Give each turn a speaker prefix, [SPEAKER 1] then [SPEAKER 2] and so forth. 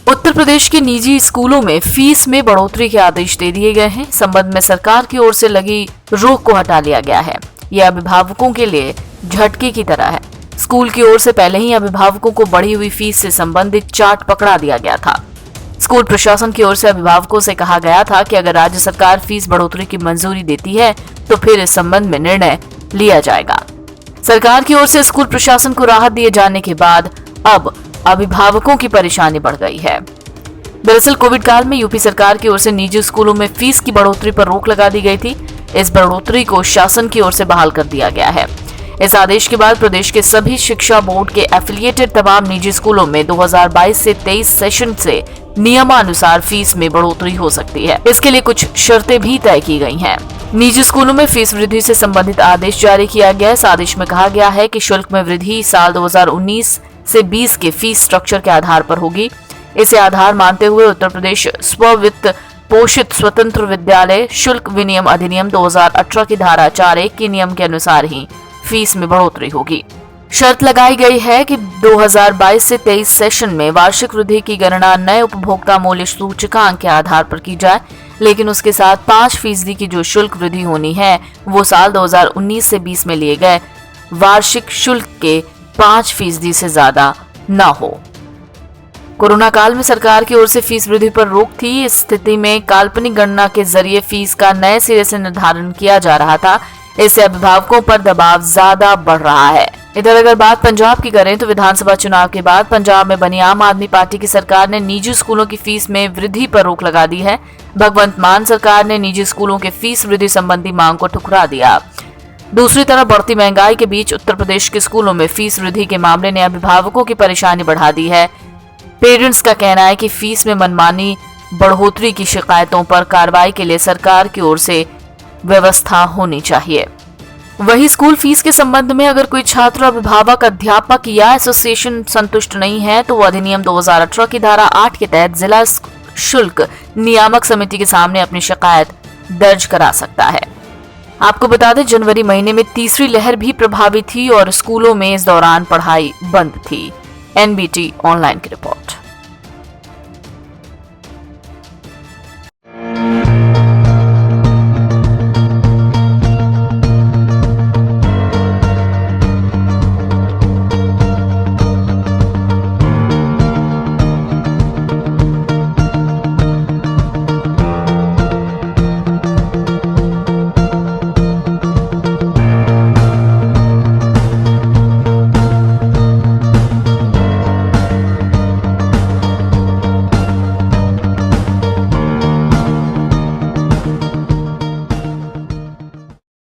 [SPEAKER 1] उत्तर प्रदेश के निजी स्कूलों में फीस में बढ़ोतरी के आदेश दे दिए गए हैं। संबंध में सरकार की ओर से लगी रोक को हटा लिया गया है। यह अभिभावकों के लिए झटके की तरह है। स्कूल की ओर से पहले ही अभिभावकों को बढ़ी हुई फीस से संबंधित चार्ट पकड़ा दिया गया था। स्कूल प्रशासन की ओर से अभिभावकों से कहा गया था कि अगर राज्य सरकार फीस बढ़ोतरी की मंजूरी देती है तो फिर इस संबंध में निर्णय लिया जाएगा। सरकार की ओर से स्कूल प्रशासन को राहत दिए जाने के बाद अब अभिभावकों की परेशानी बढ़ गई है। दरअसल कोविड काल में यूपी सरकार की ओर से निजी स्कूलों में फीस की बढ़ोतरी पर रोक लगा दी गई थी। इस बढ़ोतरी को शासन की ओर से बहाल कर दिया गया है। इस आदेश के बाद प्रदेश के सभी शिक्षा बोर्ड के एफिलिएटेड तमाम निजी स्कूलों में 2022 से 23 सेशन से नियमानुसार फीस में बढ़ोतरी हो सकती है। इसके लिए कुछ शर्तें भी तय की गई हैं। निजी स्कूलों में फीस वृद्धि से संबंधित आदेश जारी किया गया है। इस आदेश में कहा गया है कि शुल्क में वृद्धि साल 2019 से 20 के फीस स्ट्रक्चर के आधार पर होगी। इसे आधार मानते हुए उत्तर प्रदेश स्ववित्त पोषित स्वतंत्र विद्यालय शुल्क विनियम अधिनियम 2018 की धारा 4(1) के नियम के अनुसार ही फीस में बढ़ोतरी होगी। शर्त लगाई गई है कि 2022 से 23 सेशन में वार्षिक वृद्धि की गणना नए उपभोक्ता मूल्य सूचकांक के आधार पर की जाए, लेकिन उसके साथ 5% की जो शुल्क वृद्धि होनी है वो साल 2019 से 20 में लिए गए वार्षिक शुल्क के 5% से ज्यादा न हो। कोरोना काल में सरकार की ओर से फीस वृद्धि पर रोक थी। इस स्थिति में काल्पनिक गणना के जरिए फीस का नए सिरे से निर्धारण किया जा रहा था। इससे अभिभावकों पर दबाव ज्यादा बढ़ रहा है। इधर अगर बात पंजाब की करें तो विधानसभा चुनाव के बाद पंजाब में बनी आम आदमी पार्टी की सरकार ने निजी स्कूलों की फीस में वृद्धि पर रोक लगा दी है। भगवंत मान सरकार ने निजी स्कूलों के फीस वृद्धि संबंधी मांग को ठुकरा दिया। दूसरी तरफ बढ़ती महंगाई के बीच उत्तर प्रदेश के स्कूलों में फीस वृद्धि के मामले ने अभिभावकों की परेशानी बढ़ा दी है। पेरेंट्स का कहना है कि फीस में मनमानी बढ़ोतरी की शिकायतों पर कार्रवाई के लिए सरकार की ओर से व्यवस्था होनी चाहिए। वहीं स्कूल फीस के संबंध में अगर कोई छात्र, अभिभावक, अध्यापक या एसोसिएशन संतुष्ट नहीं है तो वो अधिनियम 2018 की धारा 8 के तहत जिला शुल्क नियामक समिति के सामने अपनी शिकायत दर्ज करा सकता है। आपको बता दें, जनवरी महीने में तीसरी लहर भी प्रभावी थी और स्कूलों में इस दौरान पढ़ाई बंद थी। एनबीटी ऑनलाइन की रिपोर्ट।